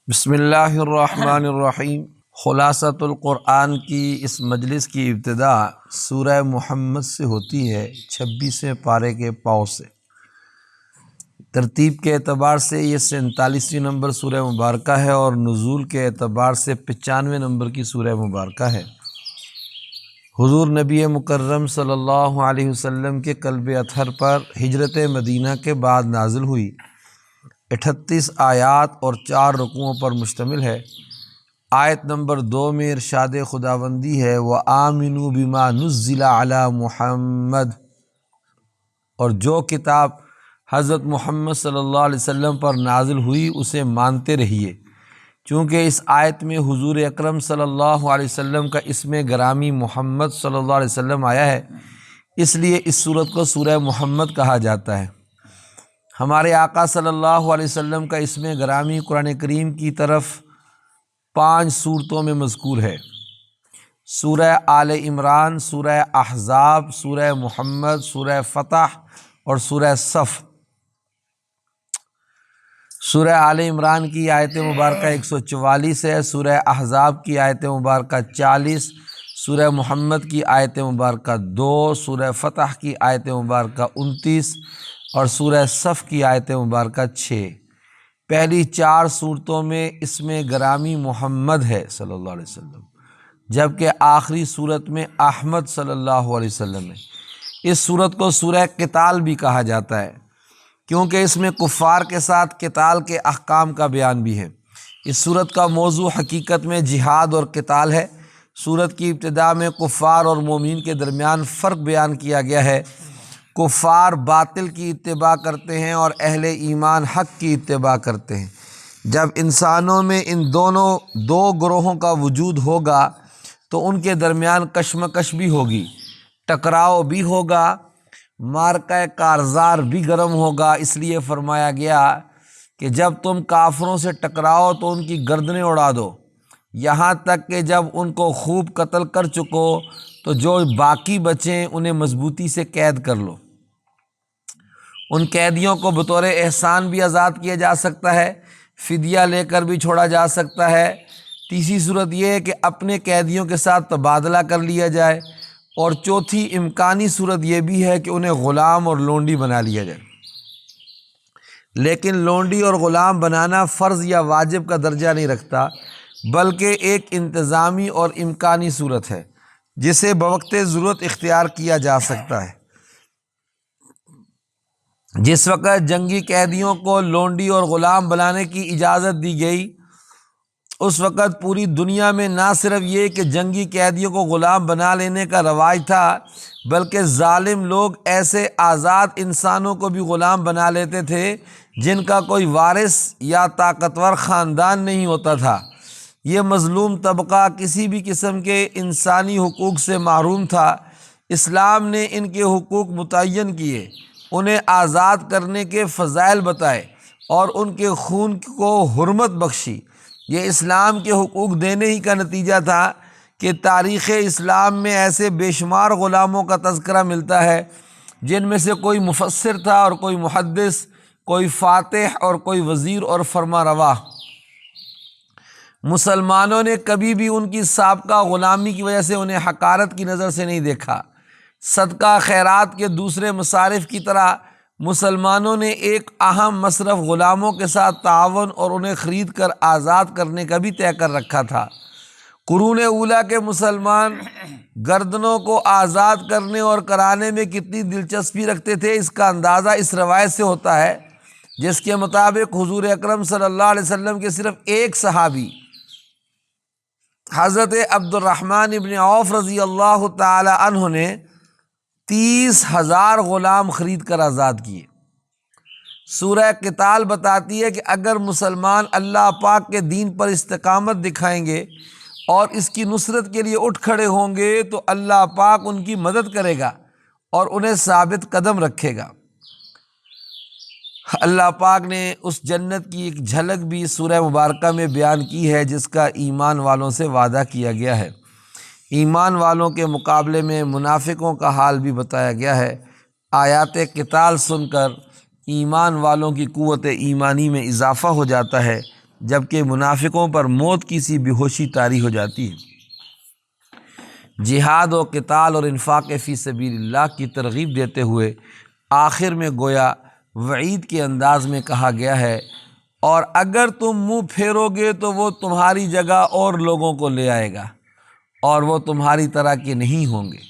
بسم اللہ الرحمن الرحیم۔ خلاصۃ القرآن کی اس مجلس کی ابتدا سورہ محمد سے ہوتی ہے، 26ویں پارے کے پاؤں سے۔ ترتیب کے اعتبار سے یہ 47ویں نمبر سورہ مبارکہ ہے اور نزول کے اعتبار سے 95ویں نمبر کی سورہ مبارکہ ہے۔ حضور نبی مکرم صلی اللہ علیہ وسلم کے قلب اطہر پر ہجرت مدینہ کے بعد نازل ہوئی، 38 آیات اور 4 رکوعوں پر مشتمل ہے۔ آیت نمبر 2 میں ارشاد خداوندی ہے وَآمِنُوا بِمَا نُزِّلَ عَلَى مُحَمَّد، اور جو کتاب حضرت محمد صلی اللہ علیہ وسلم پر نازل ہوئی اسے مانتے رہیے۔ چونکہ اس آیت میں حضور اکرم صلی اللہ علیہ وسلم کا اسم گرامی محمد صلی اللہ علیہ وسلم آیا ہے، اس لیے اس سورت کو سورہ محمد کہا جاتا ہے۔ ہمارے آقا صلی اللہ علیہ وسلم کا اسم گرامی قرآن کریم کی طرف 5 صورتوں میں مذکور ہے: سورہ آل عمران، سورہ احزاب، سورہ محمد، سورہ فتح اور سورہ صف۔ سورہ آل عمران کی آیت مبارکہ 144 ہے، سورہ احزاب کی آیت مبارکہ 40، سورہ محمد کی آیت مبارکہ 2، سورہ فتح کی آیت مبارکہ 29 اور سورہ صف کی آیت مبارکہ 6۔ پہلی 4 صورتوں میں اسم گرامی محمد ہے صلی اللہ علیہ وسلم، جبکہ آخری صورت میں احمد صلی اللہ علیہ وسلم ہے۔ اس صورت کو سورہ قتال بھی کہا جاتا ہے، کیونکہ اس میں کفار کے ساتھ قتال کے احکام کا بیان بھی ہے۔ اس صورت کا موضوع حقیقت میں جہاد اور قتال ہے۔ صورت کی ابتدا میں کفار اور مومنین کے درمیان فرق بیان کیا گیا ہے۔ کفار باطل کی اتباع کرتے ہیں اور اہل ایمان حق کی اتباع کرتے ہیں۔ جب انسانوں میں ان دونوں 2 گروہوں کا وجود ہوگا تو ان کے درمیان کشمکش بھی ہوگی، ٹکراؤ بھی ہوگا، معرکہ کارزار بھی گرم ہوگا۔ اس لیے فرمایا گیا کہ جب تم کافروں سے ٹکراؤ تو ان کی گردنیں اڑا دو، یہاں تک کہ جب ان کو خوب قتل کر چکو تو جو باقی بچیں انہیں مضبوطی سے قید کر لو۔ ان قیدیوں کو بطور احسان بھی آزاد کیا جا سکتا ہے، فدیہ لے کر بھی چھوڑا جا سکتا ہے۔ تیسری صورت یہ ہے کہ اپنے قیدیوں کے ساتھ تبادلہ کر لیا جائے، اور چوتھی امکانی صورت یہ بھی ہے کہ انہیں غلام اور لونڈی بنا لیا جائے۔ لیکن لونڈی اور غلام بنانا فرض یا واجب کا درجہ نہیں رکھتا، بلکہ ایک انتظامی اور امکانی صورت ہے جسے بوقت ضرورت اختیار کیا جا سکتا ہے۔ جس وقت جنگی قیدیوں کو لونڈی اور غلام بنانے کی اجازت دی گئی، اس وقت پوری دنیا میں نہ صرف یہ کہ جنگی قیدیوں کو غلام بنا لینے کا رواج تھا، بلکہ ظالم لوگ ایسے آزاد انسانوں کو بھی غلام بنا لیتے تھے جن کا کوئی وارث یا طاقتور خاندان نہیں ہوتا تھا۔ یہ مظلوم طبقہ کسی بھی قسم کے انسانی حقوق سے محروم تھا۔ اسلام نے ان کے حقوق متعین کیے، انہیں آزاد کرنے کے فضائل بتائے اور ان کے خون کو حرمت بخشی۔ یہ اسلام کے حقوق دینے ہی کا نتیجہ تھا کہ تاریخ اسلام میں ایسے بے شمار غلاموں کا تذکرہ ملتا ہے جن میں سے کوئی مفسر تھا اور کوئی محدث، کوئی فاتح اور کوئی وزیر اور فرما روا۔ مسلمانوں نے کبھی بھی ان کی سابقہ غلامی کی وجہ سے انہیں حقارت کی نظر سے نہیں دیکھا۔ صدقہ خیرات کے دوسرے مصارف کی طرح مسلمانوں نے ایک اہم مصرف غلاموں کے ساتھ تعاون اور انہیں خرید کر آزاد کرنے کا بھی طے کر رکھا تھا۔ قرون اولیٰ کے مسلمان گردنوں کو آزاد کرنے اور کرانے میں کتنی دلچسپی رکھتے تھے، اس کا اندازہ اس روایت سے ہوتا ہے جس کے مطابق حضور اکرم صلی اللہ علیہ وسلم کے صرف ایک صحابی حضرت عبد الرحمن ابن عوف رضی اللہ تعالی عنہ نے 30,000 غلام خرید کر آزاد کیے۔ سورہ قتال بتاتی ہے کہ اگر مسلمان اللہ پاک کے دین پر استقامت دکھائیں گے اور اس کی نصرت کے لیے اٹھ کھڑے ہوں گے تو اللہ پاک ان کی مدد کرے گا اور انہیں ثابت قدم رکھے گا۔ اللہ پاک نے اس جنت کی ایک جھلک بھی سورہ مبارکہ میں بیان کی ہے جس کا ایمان والوں سے وعدہ کیا گیا ہے۔ ایمان والوں کے مقابلے میں منافقوں کا حال بھی بتایا گیا ہے۔ آیات قتال سن کر ایمان والوں کی قوت ایمانی میں اضافہ ہو جاتا ہے، جبکہ منافقوں پر موت کی سی بے ہوشی طاری ہو جاتی ہے۔ جہاد و قتال اور انفاق فی سبیل اللہ کی ترغیب دیتے ہوئے آخر میں گویا وعید کے انداز میں کہا گیا ہے، اور اگر تم منہ پھیرو گے تو وہ تمہاری جگہ اور لوگوں کو لے آئے گا اور وہ تمہاری طرح کے نہیں ہوں گے۔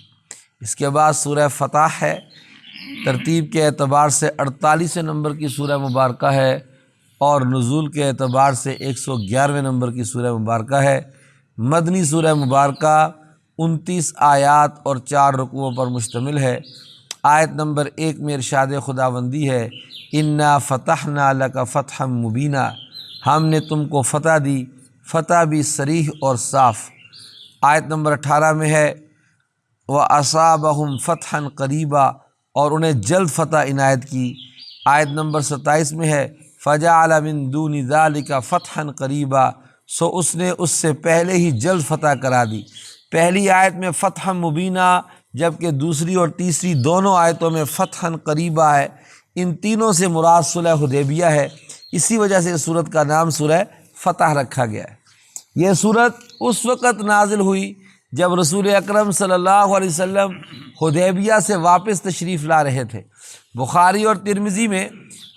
اس کے بعد سورہ فتح ہے، ترتیب کے اعتبار سے 48 نمبر کی سورہ مبارکہ ہے اور نزول کے اعتبار سے 111 نمبر کی سورہ مبارکہ ہے۔ مدنی سورہ مبارکہ 29 آیات اور 4 رکوعوں پر مشتمل ہے۔ آیت نمبر 1 میں ارشاد خداوندی ہے، انا فتحنا لک فتحا مبینا، ہم نے تم کو فتح دی، فتح بھی صریح اور صاف۔ آیت نمبر 18 میں ہے، وَأَصَابَهُمْ فَتْحًا قَرِيبًا، اور انہیں جلد فتح عنایت کی۔ آیت نمبر 27 میں ہے، فَجَعَلَ مِن دُونِ ذَلِكَ فَتْحًا قَرِيبًا، سو اس نے اس سے پہلے ہی جلد فتح کرا دی۔ پہلی آیت میں فتح مبینہ، جبکہ دوسری اور تیسری دونوں آیتوں میں فتحًا قریبا ہے۔ ان تینوں سے مراد صلح حدیبیہ ہے، اسی وجہ سے اس سورت کا نام سورہ فتح رکھا گیا ہے۔ یہ سورت اس وقت نازل ہوئی جب رسول اکرم صلی اللہ علیہ وسلم حدیبیہ سے واپس تشریف لا رہے تھے۔ بخاری اور ترمذی میں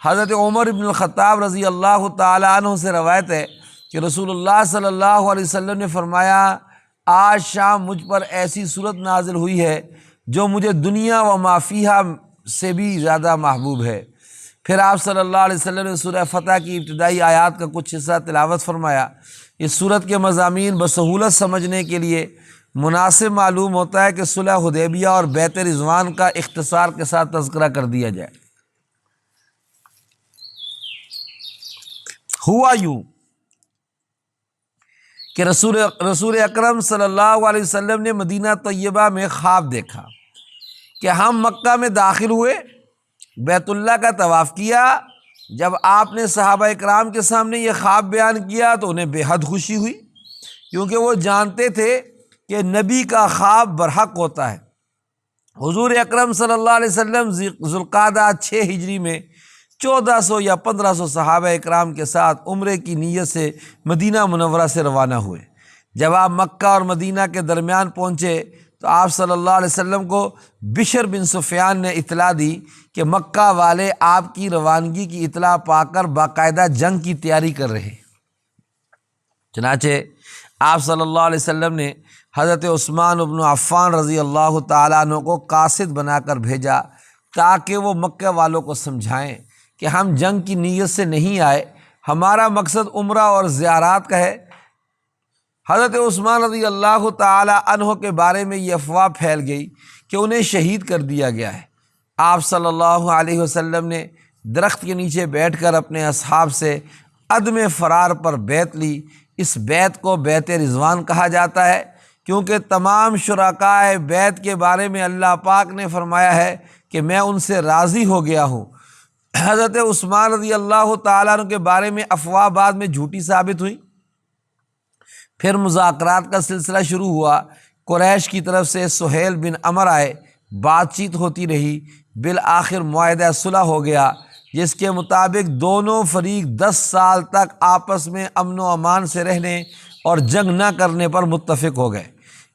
حضرت عمر بن الخطاب رضی اللہ تعالی عنہ سے روایت ہے کہ رسول اللہ صلی اللہ علیہ وسلم نے فرمایا، آج شام مجھ پر ایسی صورت نازل ہوئی ہے جو مجھے دنیا و ما فیہا سے بھی زیادہ محبوب ہے۔ پھر آپ صلی اللہ علیہ وسلم نے سورہ فتح کی ابتدائی آیات کا کچھ حصہ تلاوت فرمایا۔ اس سورت کے مضامین بسہولت سمجھنے کے لیے مناسب معلوم ہوتا ہے کہ صلح حدیبیہ اور بیعت رضوان کا اختصار کے ساتھ تذکرہ کر دیا جائے۔ ہوا یوں کہ رسول اکرم صلی اللہ علیہ وسلم نے مدینہ طیبہ میں خواب دیکھا کہ ہم مکہ میں داخل ہوئے، بیت اللہ کا طواف کیا۔ جب آپ نے صحابہ اکرام کے سامنے یہ خواب بیان کیا تو انہیں بے حد خوشی ہوئی، کیونکہ وہ جانتے تھے کہ نبی کا خواب برحق ہوتا ہے۔ حضور اکرم صلی اللہ علیہ وسلم ذوالقعدہ 6 ہجری میں 1400 یا 1500 صحابہ اکرام کے ساتھ عمرے کی نیت سے مدینہ منورہ سے روانہ ہوئے۔ جب آپ مکہ اور مدینہ کے درمیان پہنچے تو آپ صلی اللہ علیہ وسلم کو بشر بن سفیان نے اطلاع دی کہ مکہ والے آپ کی روانگی کی اطلاع پا کر باقاعدہ جنگ کی تیاری کر رہے ہیں۔ چنانچہ آپ صلی اللہ علیہ وسلم نے حضرت عثمان بن عفان رضی اللہ تعالیٰ عنہ کو قاصد بنا کر بھیجا تاکہ وہ مکہ والوں کو سمجھائیں کہ ہم جنگ کی نیت سے نہیں آئے، ہمارا مقصد عمرہ اور زیارات کا ہے۔ حضرت عثمان رضی اللہ تعالی عنہ کے بارے میں یہ افواہ پھیل گئی کہ انہیں شہید کر دیا گیا ہے۔ آپ صلی اللہ علیہ وسلم نے درخت کے نیچے بیٹھ کر اپنے اصحاب سے عدم فرار پر بیعت لی۔ اس بیعت کو بیعت رضوان کہا جاتا ہے، کیونکہ تمام شرکائے بیعت کے بارے میں اللہ پاک نے فرمایا ہے کہ میں ان سے راضی ہو گیا ہوں۔ حضرت عثمان رضی اللہ تعالیٰ عنہ کے بارے میں افواہ بعد میں جھوٹی ثابت ہوئی۔ پھر مذاکرات کا سلسلہ شروع ہوا۔ قریش کی طرف سے سہیل بن عمر آئے، بات چیت ہوتی رہی، بالآخر معاہدہ صلح ہو گیا، جس کے مطابق دونوں فریق 10 سال تک آپس میں امن و امان سے رہنے اور جنگ نہ کرنے پر متفق ہو گئے۔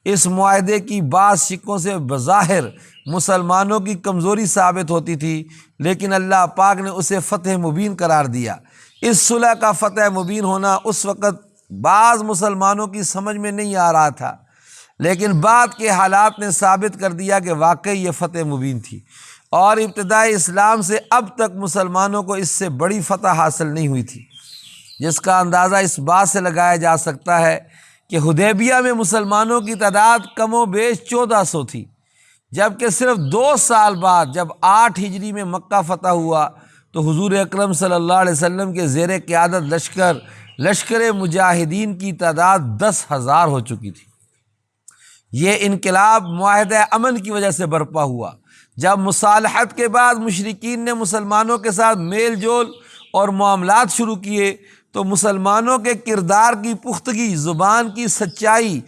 اس معاہدے کی بعض شکوں سے بظاہر مسلمانوں کی کمزوری ثابت ہوتی تھی، لیکن اللہ پاک نے اسے فتح مبین قرار دیا۔ اس صلح کا فتح مبین ہونا اس وقت بعض مسلمانوں کی سمجھ میں نہیں آ رہا تھا، لیکن بعد کے حالات نے ثابت کر دیا کہ واقعی یہ فتح مبین تھی، اور ابتدائی اسلام سے اب تک مسلمانوں کو اس سے بڑی فتح حاصل نہیں ہوئی تھی، جس کا اندازہ اس بات سے لگایا جا سکتا ہے کہ حدیبیہ میں مسلمانوں کی تعداد کم و بیش 1400 تھی، جبکہ صرف 2 سال بعد جب 8 ہجری میں مکہ فتح ہوا تو حضور اکرم صلی اللہ علیہ وسلم کے زیر قیادت لشکر مجاہدین کی تعداد 10,000 ہو چکی تھی۔ یہ انقلاب معاہدہ امن کی وجہ سے برپا ہوا، جب مصالحت کے بعد مشرکین نے مسلمانوں کے ساتھ میل جول اور معاملات شروع کیے تو مسلمانوں کے کردار کی پختگی، زبان کی سچائی،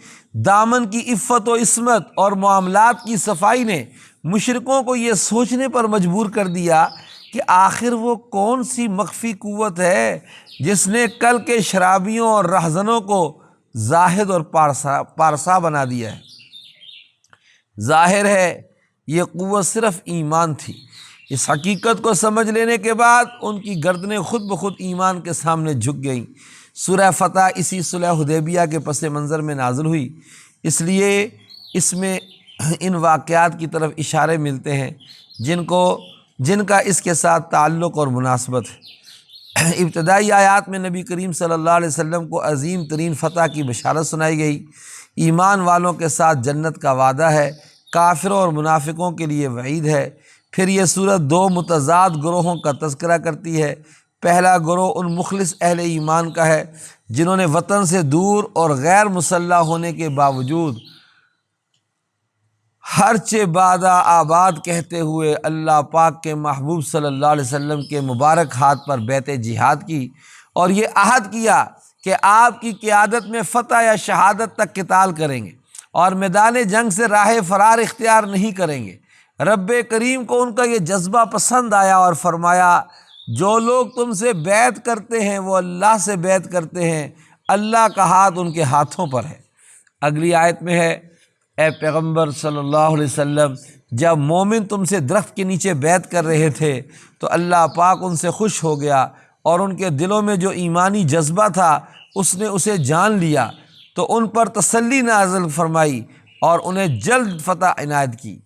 دامن کی عفت و عصمت اور معاملات کی صفائی نے مشرکوں کو یہ سوچنے پر مجبور کر دیا کہ آخر وہ کون سی مخفی قوت ہے جس نے کل کے شرابیوں اور رہزنوں کو زاہد اور پارسا بنا دیا ہے۔ ظاہر ہے یہ قوت صرف ایمان تھی۔ اس حقیقت کو سمجھ لینے کے بعد ان کی گردنیں خود بخود ایمان کے سامنے جھک گئیں۔ سورہ فتح اسی صلح حدیبیہ کے پس منظر میں نازل ہوئی، اس لیے اس میں ان واقعات کی طرف اشارے ملتے ہیں جن کا اس کے ساتھ تعلق اور مناسبت ہے۔ ابتدائی آیات میں نبی کریم صلی اللہ علیہ وسلم کو عظیم ترین فتح کی بشارت سنائی گئی۔ ایمان والوں کے ساتھ جنت کا وعدہ ہے، کافروں اور منافقوں کے لیے وعید ہے۔ پھر یہ صورت دو متضاد گروہوں کا تذکرہ کرتی ہے۔ پہلا گروہ ان مخلص اہل ایمان کا ہے جنہوں نے وطن سے دور اور غیر مسلح ہونے کے باوجود ہرچہ بادہ آباد کہتے ہوئے اللہ پاک کے محبوب صلی اللہ علیہ وسلم کے مبارک ہاتھ پر بیعت جہاد کی اور یہ عہد کیا کہ آپ کی قیادت میں فتح یا شہادت تک قتال کریں گے اور میدان جنگ سے راہ فرار اختیار نہیں کریں گے۔ رب کریم کو ان کا یہ جذبہ پسند آیا اور فرمایا جو لوگ تم سے بیعت کرتے ہیں وہ اللہ سے بیعت کرتے ہیں، اللہ کا ہاتھ ان کے ہاتھوں پر ہے۔ اگلی آیت میں ہے، اے پیغمبر صلی اللہ علیہ وسلم، جب مومن تم سے درخت کے نیچے بیعت کر رہے تھے تو اللہ پاک ان سے خوش ہو گیا اور ان کے دلوں میں جو ایمانی جذبہ تھا اس نے اسے جان لیا، تو ان پر تسلی نازل فرمائی اور انہیں جلد فتح عنایت کی۔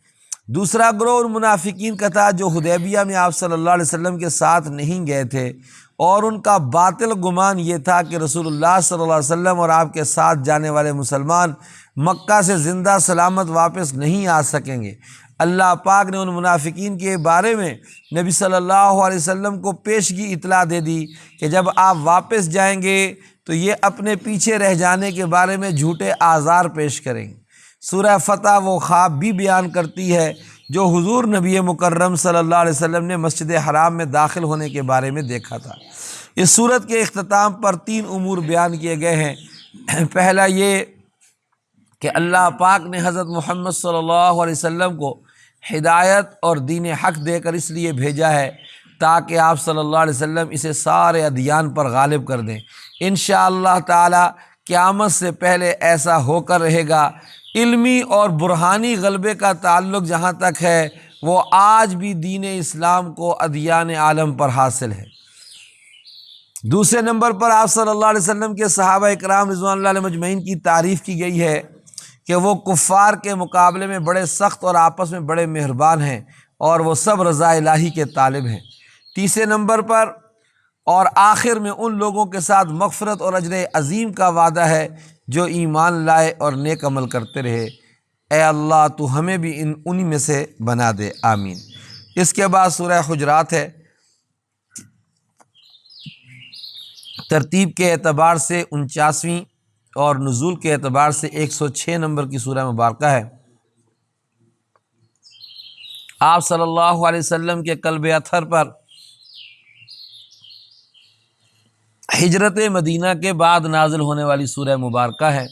دوسرا گروہ ان منافقین کا تھا جو حدیبیہ میں آپ صلی اللہ علیہ وسلم کے ساتھ نہیں گئے تھے، اور ان کا باطل گمان یہ تھا کہ رسول اللہ صلی اللہ علیہ وسلم اور آپ کے ساتھ جانے والے مسلمان مکہ سے زندہ سلامت واپس نہیں آ سکیں گے۔ اللہ پاک نے ان منافقین کے بارے میں نبی صلی اللہ علیہ وسلم کو پیشگی اطلاع دے دی کہ جب آپ واپس جائیں گے تو یہ اپنے پیچھے رہ جانے کے بارے میں جھوٹے آزار پیش کریں گے۔ سورہ فتح وہ خواب بھی بیان کرتی ہے جو حضور نبی مکرم صلی اللہ علیہ وسلم نے مسجد حرام میں داخل ہونے کے بارے میں دیکھا تھا۔ اس صورت کے اختتام پر 3 امور بیان کیے گئے ہیں۔ پہلا یہ کہ اللہ پاک نے حضرت محمد صلی اللہ علیہ وسلم کو ہدایت اور دین حق دے کر اس لیے بھیجا ہے تاکہ آپ صلی اللہ علیہ وسلم اسے سارے ادیان پر غالب کر دیں۔ انشاءاللہ تعالی قیامت سے پہلے ایسا ہو کر رہے گا۔ علمی اور برہانی غلبے کا تعلق جہاں تک ہے وہ آج بھی دین اسلام کو ادیان عالم پر حاصل ہے۔ دوسرے نمبر پر آپ صلی اللہ علیہ وسلم کے صحابہ اکرام رضوان اللہ علیہم اجمعین کی تعریف کی گئی ہے کہ وہ کفار کے مقابلے میں بڑے سخت اور آپس میں بڑے مہربان ہیں اور وہ سب رضا الہی کے طالب ہیں۔ تیسرے نمبر پر اور آخر میں ان لوگوں کے ساتھ مغفرت اور اجر عظیم کا وعدہ ہے جو ایمان لائے اور نیک عمل کرتے رہے۔ اے اللہ تو ہمیں بھی انہی میں سے بنا دے، آمین۔ اس کے بعد سورہ حجرات ہے۔ ترتیب کے اعتبار سے 49ویں اور نزول کے اعتبار سے 106 نمبر کی سورہ مبارکہ ہے۔ آپ صلی اللہ علیہ وسلم کے قلب اطہر پر ہجرت مدینہ کے بعد نازل ہونے والی سورہ مبارکہ ہے۔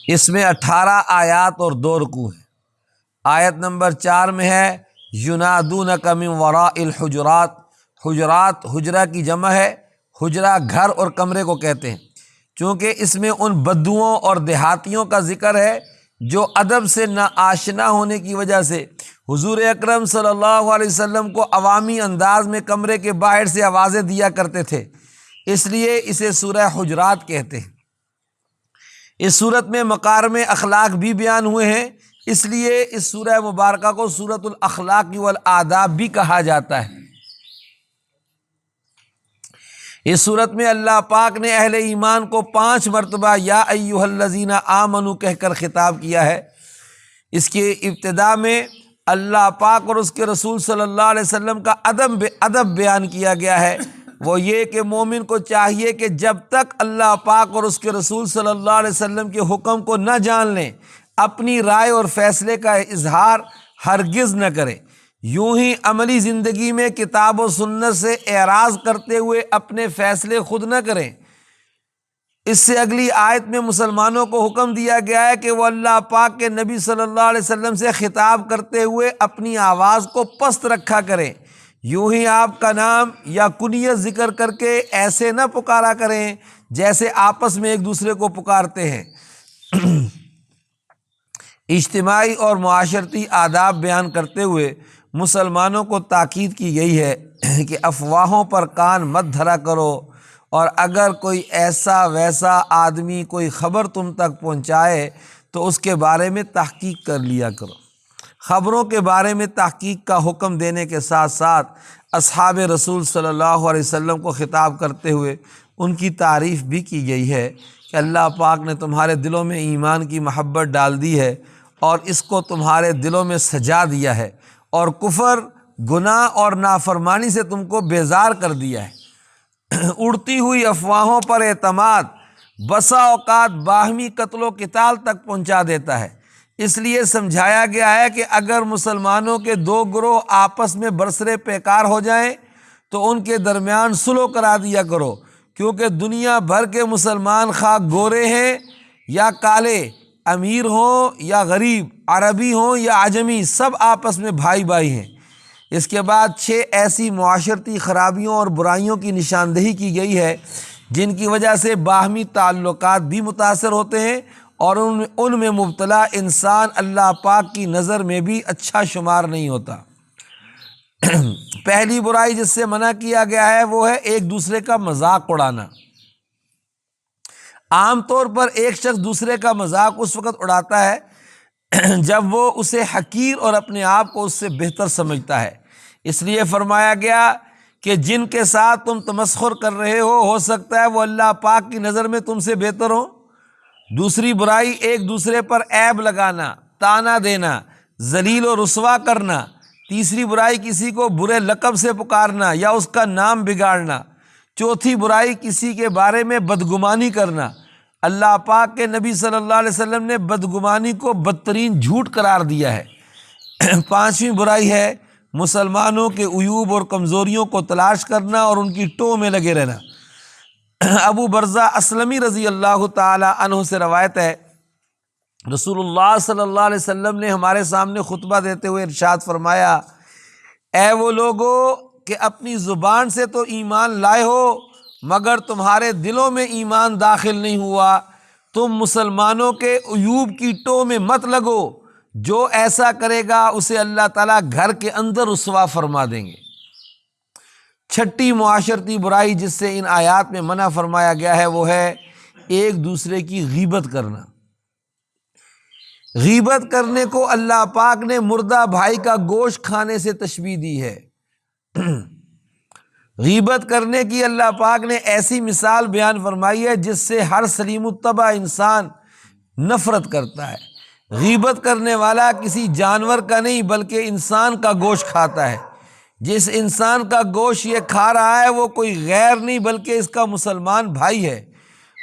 اس میں 18 آیات اور 2 رکوع ہیں۔ آیت نمبر 4 میں ہے ینادونک من وراء الحجرات۔ حجرات حجرہ کی جمع ہے، حجرہ گھر اور کمرے کو کہتے ہیں، چونکہ اس میں ان بدوؤں اور دیہاتیوں کا ذکر ہے جو ادب سے نا آشنا ہونے کی وجہ سے حضور اکرم صلی اللہ علیہ وسلم کو عوامی انداز میں کمرے کے باہر سے آوازیں دیا کرتے تھے، اس لیے اسے سورہ حجرات کہتے ہیں۔ اس صورت میں مکارم اخلاق بھی بیان ہوئے ہیں، اس لیے اس سورہ مبارکہ کو سورۃ الاخلاق والآداب بھی کہا جاتا ہے۔ اس صورت میں اللہ پاک نے اہل ایمان کو 5 مرتبہ یا ایھا الذین آمنوا کہہ کر خطاب کیا ہے۔ اس کی ابتدا میں اللہ پاک اور اس کے رسول صلی اللہ علیہ وسلم کا ادب بیان کیا گیا ہے، وہ یہ کہ مومن کو چاہیے کہ جب تک اللہ پاک اور اس کے رسول صلی اللہ علیہ وسلم کے حکم کو نہ جان لیں اپنی رائے اور فیصلے کا اظہار ہرگز نہ کرے۔ یوں ہی عملی زندگی میں کتاب و سنت سے اعراض کرتے ہوئے اپنے فیصلے خود نہ کریں۔ اس سے اگلی آیت میں مسلمانوں کو حکم دیا گیا ہے کہ وہ اللہ پاک کے نبی صلی اللہ علیہ وسلم سے خطاب کرتے ہوئے اپنی آواز کو پست رکھا کریں، یوں ہی آپ کا نام یا کنیت ذکر کر کے ایسے نہ پکارا کریں جیسے آپس میں ایک دوسرے کو پکارتے ہیں۔ اجتماعی اور معاشرتی آداب بیان کرتے ہوئے مسلمانوں کو تاکید کی گئی ہے کہ افواہوں پر کان مت دھرا کرو، اور اگر کوئی ایسا ویسا آدمی کوئی خبر تم تک پہنچائے تو اس کے بارے میں تحقیق کر لیا کرو۔ خبروں کے بارے میں تحقیق کا حکم دینے کے ساتھ ساتھ اصحاب رسول صلی اللہ علیہ وسلم کو خطاب کرتے ہوئے ان کی تعریف بھی کی گئی ہے کہ اللہ پاک نے تمہارے دلوں میں ایمان کی محبت ڈال دی ہے اور اس کو تمہارے دلوں میں سجا دیا ہے، اور کفر، گناہ اور نافرمانی سے تم کو بیزار کر دیا ہے۔ اڑتی ہوئی افواہوں پر اعتماد بسا اوقات باہمی قتل و قتال تک پہنچا دیتا ہے، اس لیے سمجھایا گیا ہے کہ اگر مسلمانوں کے دو گروہ آپس میں برسرے پیکار ہو جائیں تو ان کے درمیان صلح کرا دیا کرو، کیونکہ دنیا بھر کے مسلمان خواہ گورے ہیں یا کالے، امیر ہوں یا غریب، عربی ہوں یا عجمی، سب آپس میں بھائی بھائی ہیں۔ اس کے بعد 6 ایسی معاشرتی خرابیوں اور برائیوں کی نشاندہی کی گئی ہے جن کی وجہ سے باہمی تعلقات بھی متاثر ہوتے ہیں اور ان میں مبتلا انسان اللہ پاک کی نظر میں بھی اچھا شمار نہیں ہوتا۔ پہلی برائی جس سے منع کیا گیا ہے وہ ہے ایک دوسرے کا مذاق اڑانا۔ عام طور پر ایک شخص دوسرے کا مذاق اس وقت اڑاتا ہے جب وہ اسے حقیر اور اپنے آپ کو اس سے بہتر سمجھتا ہے، اس لیے فرمایا گیا کہ جن کے ساتھ تم تمسخر کر رہے ہو سکتا ہے وہ اللہ پاک کی نظر میں تم سے بہتر ہو۔ دوسری برائی ایک دوسرے پر عیب لگانا، تانا دینا، ذلیل و رسوا کرنا۔ تیسری برائی کسی کو برے لقب سے پکارنا یا اس کا نام بگاڑنا۔ چوتھی برائی کسی کے بارے میں بدگمانی کرنا۔ اللہ پاک کے نبی صلی اللہ علیہ وسلم نے بدگمانی کو بدترین جھوٹ قرار دیا ہے۔ پانچویں برائی ہے مسلمانوں کے عیوب اور کمزوریوں کو تلاش کرنا اور ان کی ٹو میں لگے رہنا۔ ابو برزہ اسلمی رضی اللہ تعالی عنہ سے روایت ہے، رسول اللہ صلی اللہ علیہ وسلم نے ہمارے سامنے خطبہ دیتے ہوئے ارشاد فرمایا، اے وہ لوگو کہ اپنی زبان سے تو ایمان لائے ہو مگر تمہارے دلوں میں ایمان داخل نہیں ہوا، تم مسلمانوں کے عیوب کی ٹو میں مت لگو، جو ایسا کرے گا اسے اللہ تعالیٰ گھر کے اندر رسوا فرما دیں گے۔ چھٹی معاشرتی برائی جس سے ان آیات میں منع فرمایا گیا ہے وہ ہے ایک دوسرے کی غیبت کرنا۔ غیبت کرنے کو اللہ پاک نے مردہ بھائی کا گوشت کھانے سے تشبیہ دی ہے۔ غیبت کرنے کی اللہ پاک نے ایسی مثال بیان فرمائی ہے جس سے ہر سلیم الطبع انسان نفرت کرتا ہے۔ غیبت کرنے والا کسی جانور کا نہیں بلکہ انسان کا گوشت کھاتا ہے۔ جس انسان کا گوشت یہ کھا رہا ہے وہ کوئی غیر نہیں بلکہ اس کا مسلمان بھائی ہے۔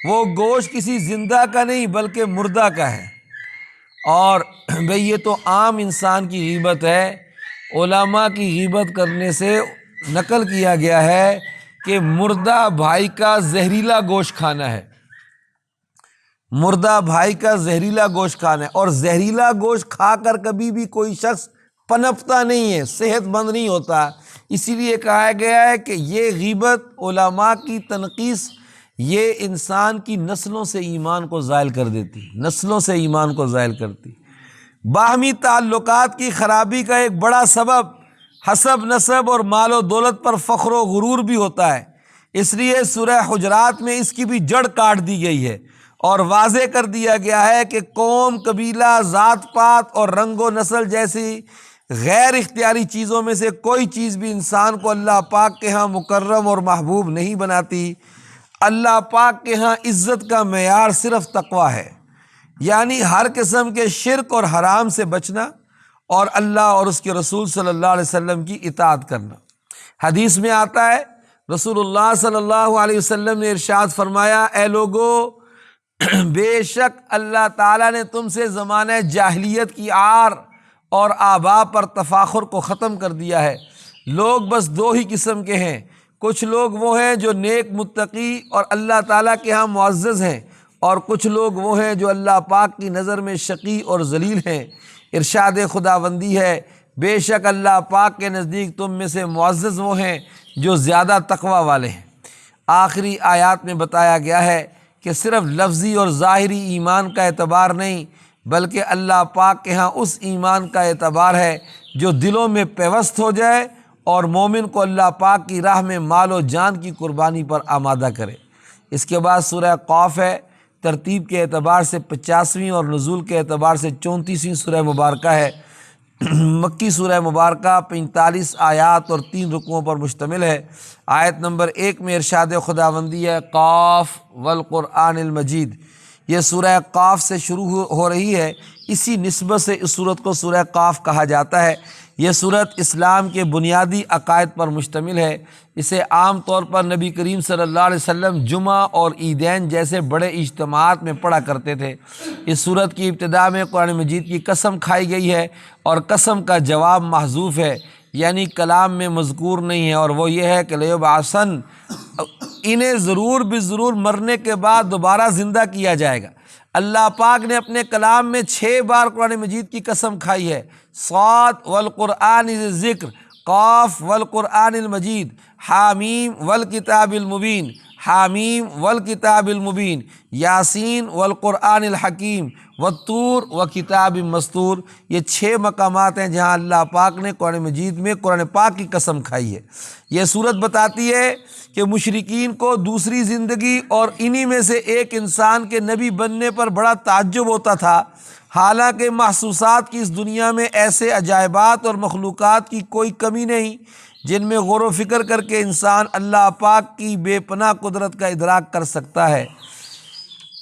وہ گوشت کسی زندہ کا نہیں بلکہ مردہ کا ہے۔ اور بھئی یہ تو عام انسان کی غیبت ہے، علماء کی غیبت کرنے سے نقل کیا گیا ہے کہ مردہ بھائی کا زہریلا گوشت کھانا ہے، مردہ بھائی کا زہریلا گوشت کھانا ہے۔ اور زہریلا گوشت کھا کر کبھی بھی کوئی شخص پنپتا نہیں ہے، صحت مند نہیں ہوتا، اسی لیے کہا گیا ہے کہ یہ غیبت علماء کی تنقیص یہ انسان کی نسلوں سے ایمان کو زائل کر دیتی، نسلوں سے ایمان کو زائل کرتی۔ باہمی تعلقات کی خرابی کا ایک بڑا سبب حسب نسب اور مال و دولت پر فخر و غرور بھی ہوتا ہے، اس لیے سورہ حجرات میں اس کی بھی جڑ کاٹ دی گئی ہے اور واضح کر دیا گیا ہے کہ قوم، قبیلہ، ذات پات اور رنگ و نسل جیسی غیر اختیاری چیزوں میں سے کوئی چیز بھی انسان کو اللہ پاک کے ہاں مکرم اور محبوب نہیں بناتی۔ اللہ پاک کے ہاں عزت کا معیار صرف تقویٰ ہے، یعنی ہر قسم کے شرک اور حرام سے بچنا اور اللہ اور اس کے رسول صلی اللہ علیہ وسلم کی اطاعت کرنا۔ حدیث میں آتا ہے رسول اللہ صلی اللہ علیہ وسلم نے ارشاد فرمایا، اے لوگو بے شک اللہ تعالیٰ نے تم سے زمانہ جاہلیت کی عار اور آباء پر تفاخر کو ختم کر دیا ہے۔ لوگ بس دو ہی قسم کے ہیں، کچھ لوگ وہ ہیں جو نیک متقی اور اللہ تعالیٰ کے ہاں معزز ہیں، اور کچھ لوگ وہ ہیں جو اللہ پاک کی نظر میں شقی اور ذلیل ہیں۔ ارشاد خداوندی ہے، بے شک اللہ پاک کے نزدیک تم میں سے معزز وہ ہیں جو زیادہ تقوی والے ہیں۔ آخری آیات میں بتایا گیا ہے کہ صرف لفظی اور ظاہری ایمان کا اعتبار نہیں، بلکہ اللہ پاک کے ہاں اس ایمان کا اعتبار ہے جو دلوں میں پیوست ہو جائے اور مومن کو اللہ پاک کی راہ میں مال و جان کی قربانی پر آمادہ کرے۔ اس کے بعد سورہ قاف ہے، ترتیب کے اعتبار سے 50ویں اور نزول کے اعتبار سے 34ویں سورہ مبارکہ ہے۔ مکی سورہ مبارکہ 45 آیات اور 3 رکوعوں پر مشتمل ہے۔ آیت نمبر 1 میں ارشاد خداوندی ہے، قاف والقرآن المجید۔ یہ سورہ قاف سے شروع ہو رہی ہے، اسی نسبت سے اس سورت کو سورہ قاف کہا جاتا ہے۔ یہ سورت اسلام کے بنیادی عقائد پر مشتمل ہے۔ اسے عام طور پر نبی کریم صلی اللہ علیہ وسلم جمعہ اور عیدین جیسے بڑے اجتماعات میں پڑھا کرتے تھے۔ اس سورت کی ابتدا میں قرآن مجید کی قسم کھائی گئی ہے، اور قسم کا جواب محذوف ہے، یعنی کلام میں مذکور نہیں ہے، اور وہ یہ ہے کہ لیبعثن، انہیں ضرور بضرور مرنے کے بعد دوبارہ زندہ کیا جائے گا۔ اللہ پاک نے اپنے کلام میں 6 بار قرآن مجید کی قسم کھائی ہے، صاد والقرآن ذی الذکر، قاف والقرآن المجید، حامیم والکتاب المبین، حامیم والکتاب المبین، یاسین والقرآن الحکیم، والطور وکتاب مستور۔ یہ 6 مقامات ہیں جہاں اللہ پاک نے قرآن مجید میں قرآن پاک کی قسم کھائی ہے۔ یہ سورت بتاتی ہے کہ مشرکین کو دوسری زندگی اور انہی میں سے ایک انسان کے نبی بننے پر بڑا تعجب ہوتا تھا، حالانکہ محسوسات کی اس دنیا میں ایسے عجائبات اور مخلوقات کی کوئی کمی نہیں جن میں غور و فکر کر کے انسان اللہ پاک کی بے پناہ قدرت کا ادراک کر سکتا ہے۔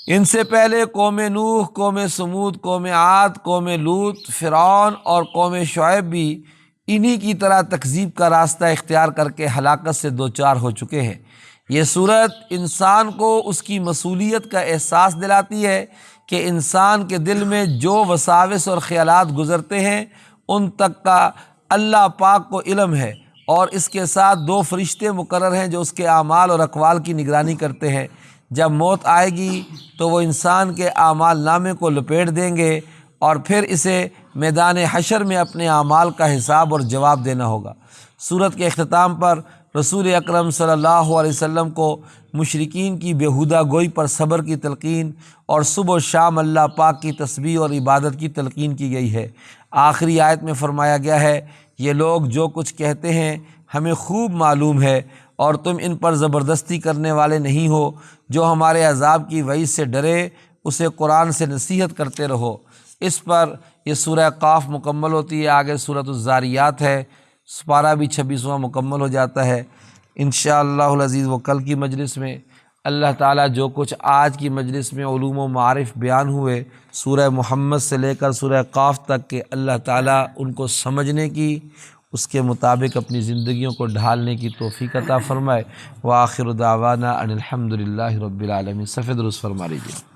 ان سے پہلے قوم نوح، قوم سمود، قوم عاد، قوم لوط، فرعون اور قوم شعیب بھی انہی کی طرح تکذیب کا راستہ اختیار کر کے ہلاکت سے دوچار ہو چکے ہیں۔ یہ صورت انسان کو اس کی مسئولیت کا احساس دلاتی ہے کہ انسان کے دل میں جو وساوس اور خیالات گزرتے ہیں ان تک کا اللہ پاک کو علم ہے، اور اس کے ساتھ 2 فرشتے مقرر ہیں جو اس کے اعمال اور اقوال کی نگرانی کرتے ہیں۔ جب موت آئے گی تو وہ انسان کے اعمال نامے کو لپیٹ دیں گے، اور پھر اسے میدان حشر میں اپنے اعمال کا حساب اور جواب دینا ہوگا۔ سورت کے اختتام پر رسول اکرم صلی اللہ علیہ وسلم کو مشرکین کی بیہودہ گوئی پر صبر کی تلقین اور صبح و شام اللہ پاک کی تسبیح اور عبادت کی تلقین کی گئی ہے۔ آخری آیت میں فرمایا گیا ہے، یہ لوگ جو کچھ کہتے ہیں ہمیں خوب معلوم ہے، اور تم ان پر زبردستی کرنے والے نہیں ہو۔ جو ہمارے عذاب کی وعید سے ڈرے اسے قرآن سے نصیحت کرتے رہو۔ اس پر یہ سورہ قاف مکمل ہوتی ہے۔ آگے سورۃ الذاریات ہے، سپارہ بھی 26واں مکمل ہو جاتا ہے۔ انشاءاللہ العزیز وہ کل کی مجلس میں اللہ تعالیٰ جو کچھ آج کی مجلس میں علوم و معارف بیان ہوئے سورہ محمد سے لے کر سورہ قاف تک کے، اللہ تعالیٰ ان کو سمجھنے کی، اس کے مطابق اپنی زندگیوں کو ڈھالنے کی توفیق عطا فرمائے۔ وآخر دعوانا ان الحمد للہ رب العالمین۔ صفحہ درست فرما لیجیے۔